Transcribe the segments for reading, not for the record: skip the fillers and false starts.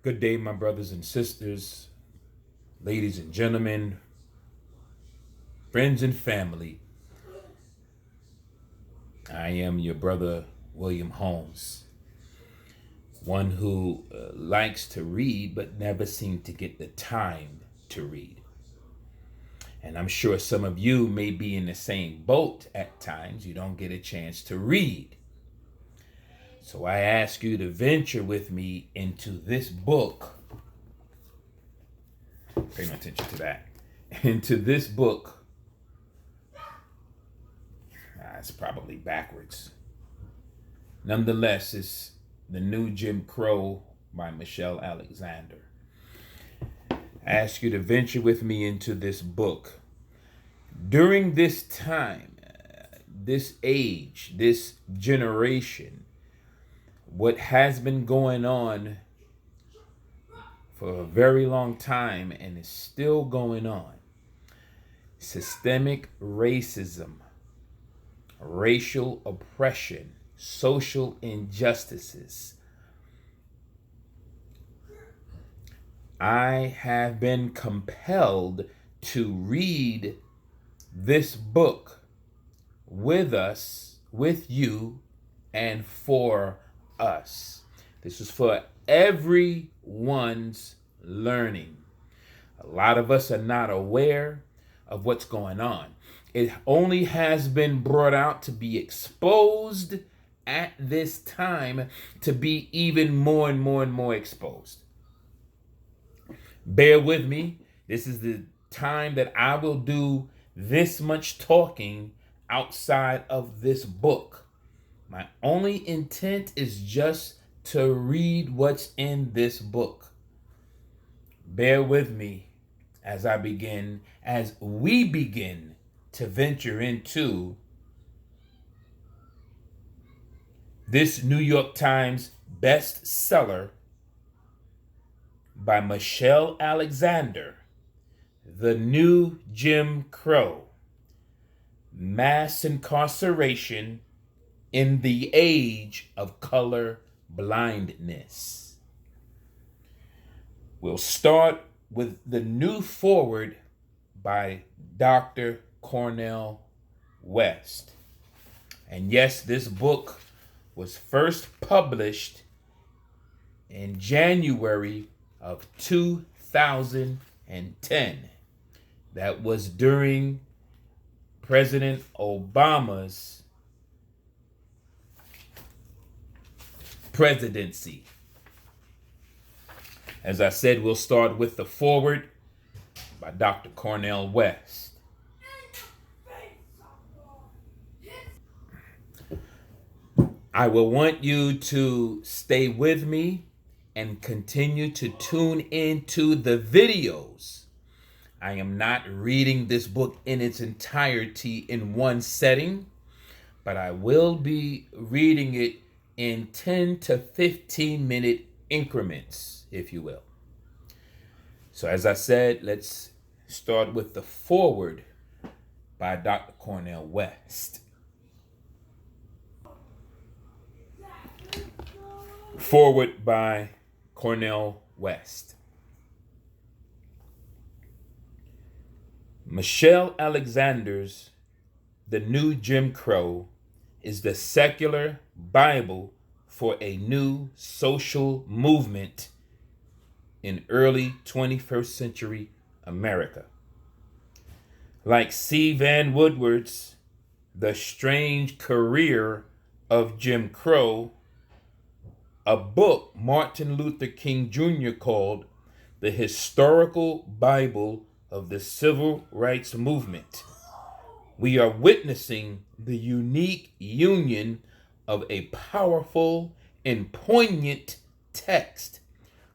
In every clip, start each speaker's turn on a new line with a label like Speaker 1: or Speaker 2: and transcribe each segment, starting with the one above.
Speaker 1: Good day, my brothers and sisters, ladies and gentlemen, friends and family. I am your brother, William Holmes, one who likes to read but never seems to get the time to read. And I'm sure some of you may be in the same boat at times. You don't get a chance to read. So I ask you to venture with me into this book. Pay no attention to that. Into this book. It's probably backwards. Nonetheless, it's The New Jim Crow by Michelle Alexander. I ask you to venture with me into this book. During this time, this age, this generation, what has been going on for a very long time and is still going on, systemic racism, racial oppression, social injustices. I have been compelled to read this book with us, with you, and for us. This is for everyone's learning. A lot of us are not aware of what's going on. It only has been brought out to be exposed at this time, to be even more and more and more exposed. Bear with me. This is the time that I will do this much talking outside of this book. My only intent is just to read what's in this book. Bear with me as we begin to venture into this New York Times bestseller by Michelle Alexander, The New Jim Crow, Mass Incarceration in the Age of Color Blindness. We'll start with the new foreword by Dr. Cornel West. And yes, this book was first published in January of 2010. That was during President Obama's presidency. As I said, we'll start with the foreword by Dr. Cornel West. I will want you to stay with me and continue to tune into the videos. I am not reading this book in its entirety in one setting, but I will be reading it in 10 to 15 minute increments, if you will. So as I said, let's start with the foreword by Dr. Cornel West. Foreword by Cornel West. Michelle Alexander's The New Jim Crow is the secular Bible for a new social movement in early 21st century America. Like C. Vann Woodward's The Strange Career of Jim Crow, a book Martin Luther King Jr. called The Historical Bible of the Civil Rights Movement, we are witnessing the unique union of a powerful and poignant text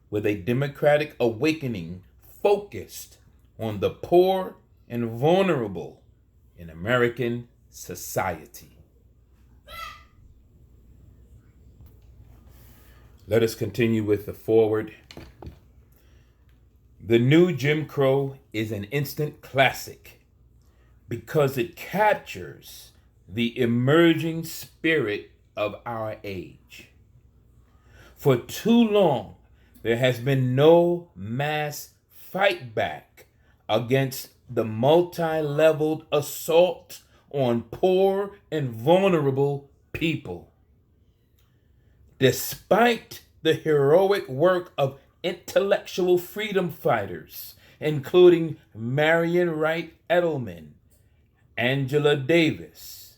Speaker 1: with a democratic awakening focused on the poor and vulnerable in American society. Let us continue with the foreword. The New Jim Crow is an instant classic because it captures the emerging spirit of our age. For too long, There has been no mass fight back against the multi-leveled assault on poor and vulnerable people. Despite the heroic work of intellectual freedom fighters, including Marion Wright Edelman, Angela Davis,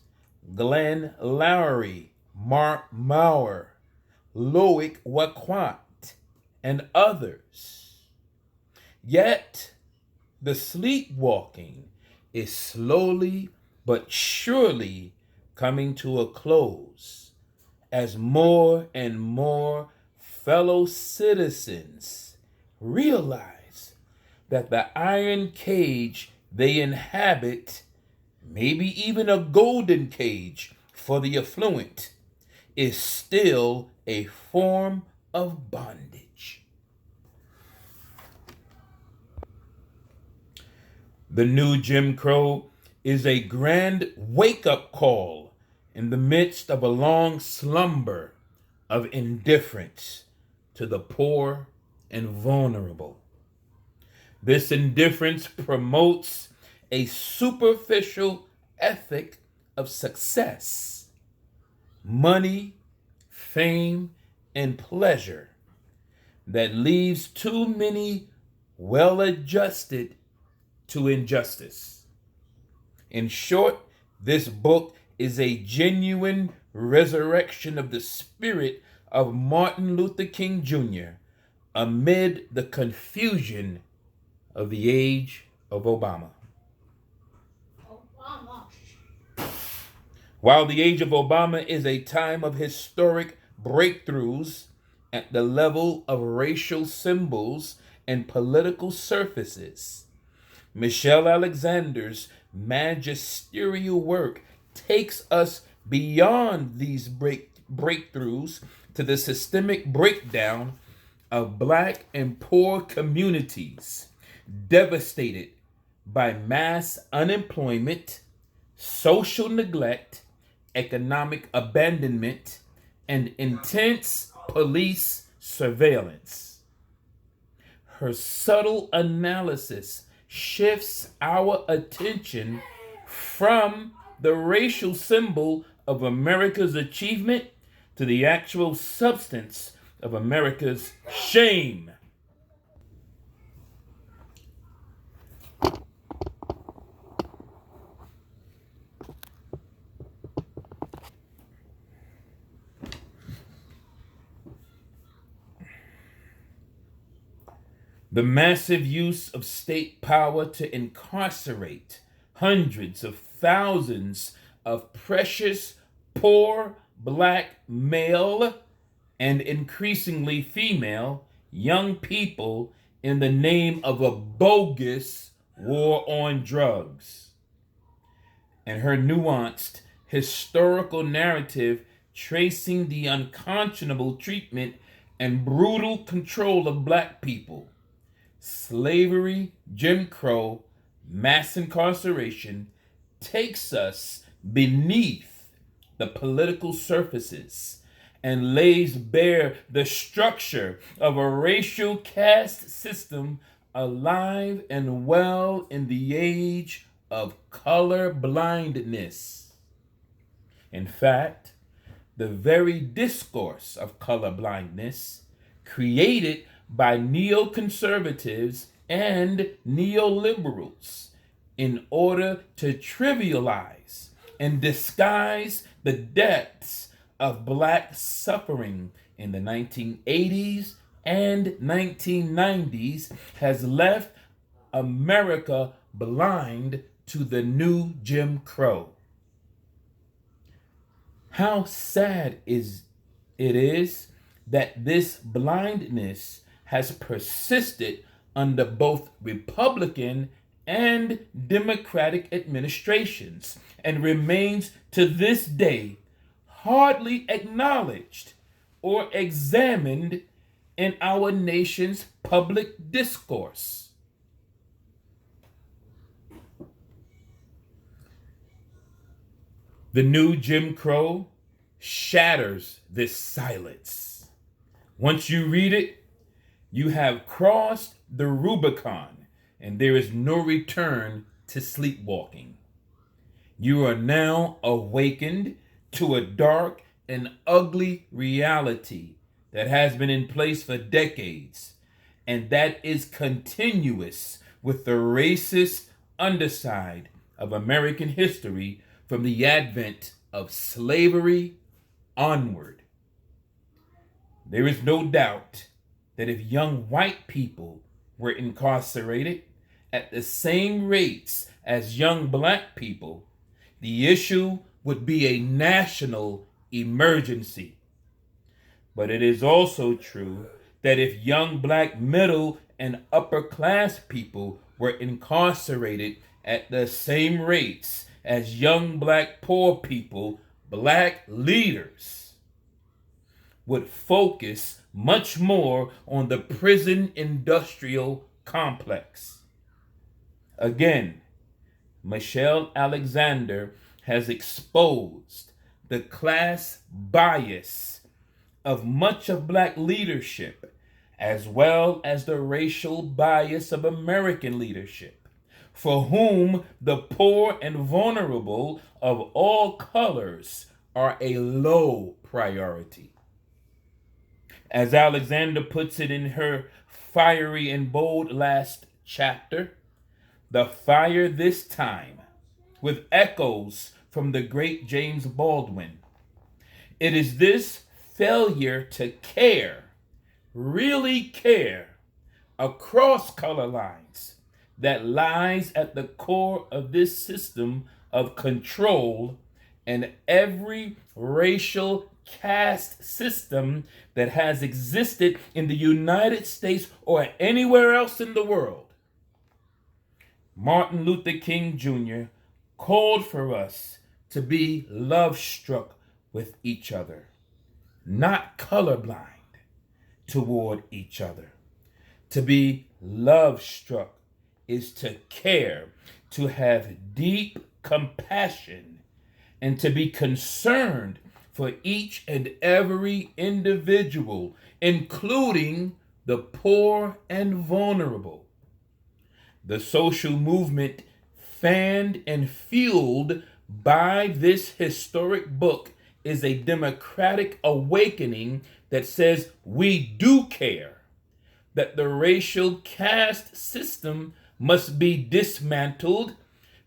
Speaker 1: Glenn Loury, Mark Maurer, Loic Waqat, and others. Yet, the sleepwalking is slowly but surely coming to a close as more and more fellow citizens realize that the iron cage they inhabit, maybe even a golden cage for the affluent, is still a form of bondage. The new Jim Crow is a grand wake-up call in the midst of a long slumber of indifference to the poor and vulnerable. This indifference promotes a superficial ethic of success, money, fame, and pleasure that leaves too many well-adjusted to injustice. In short, this book is a genuine resurrection of the spirit of Martin Luther King Jr. amid the confusion of the age of Obama. While the age of Obama is a time of historic breakthroughs at the level of racial symbols and political surfaces, Michelle Alexander's magisterial work takes us beyond these breakthroughs to the systemic breakdown of Black and poor communities devastated by mass unemployment, social neglect, economic abandonment, and intense police surveillance. Her subtle analysis shifts our attention from the racial symbol of America's achievement to the actual substance of America's shame. The massive use of state power to incarcerate hundreds of thousands of precious, poor Black male and increasingly female young people in the name of a bogus war on drugs. And her nuanced historical narrative tracing the unconscionable treatment and brutal control of Black people, slavery, Jim Crow, mass incarceration, takes us beneath the political surfaces and lays bare the structure of a racial caste system alive and well in the age of color blindness. In fact, the very discourse of color blindness, created by neoconservatives and neoliberals in order to trivialize and disguise the depths of Black suffering in the 1980s and 1990s, has left America blind to the new Jim Crow. How sad it is that this blindness has persisted under both Republican and Democratic administrations and remains to this day hardly acknowledged or examined in our nation's public discourse. The new Jim Crow shatters this silence. Once you read it, You have crossed the Rubicon, and there is no return to sleepwalking. You are now awakened to a dark and ugly reality that has been in place for decades, and that is continuous with the racist underside of American history from the advent of slavery onward. There is no doubt that if young white people were incarcerated at the same rates as young black people, the issue would be a national emergency. But it is also true that if young black middle and upper class people were incarcerated at the same rates as young black poor people, black leaders would focus much more on the prison industrial complex. Again, Michelle Alexander has exposed the class bias of much of black leadership, as well as the racial bias of American leadership, for whom the poor and vulnerable of all colors are a low priority. As Alexander puts it in her fiery and bold last chapter, the fire this time, with echoes from the great James Baldwin. It is this failure to care, really care, across color lines, that lies at the core of this system of control and every racial caste system that has existed in the United States or anywhere else in the world. Martin Luther King Jr. called for us to be love-struck with each other, not colorblind toward each other. To be love-struck is to care, to have deep compassion, and to be concerned for each and every individual, including the poor and vulnerable. The social movement, fanned and fueled by this historic book, is a democratic awakening that says we do care, that the racial caste system must be dismantled,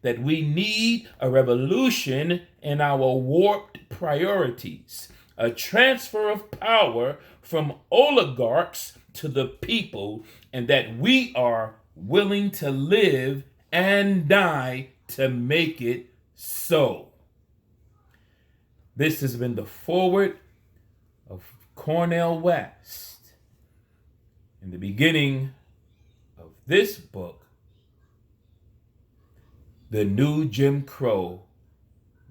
Speaker 1: that we need a revolution in our warped priorities, a transfer of power from oligarchs to the people, and that we are willing to live and die to make it so. This has been the foreword of Cornel West. In the beginning of this book, The New Jim Crow,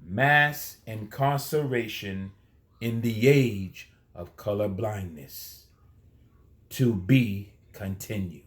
Speaker 1: Mass Incarceration in the Age of Color Blindness. To be continued.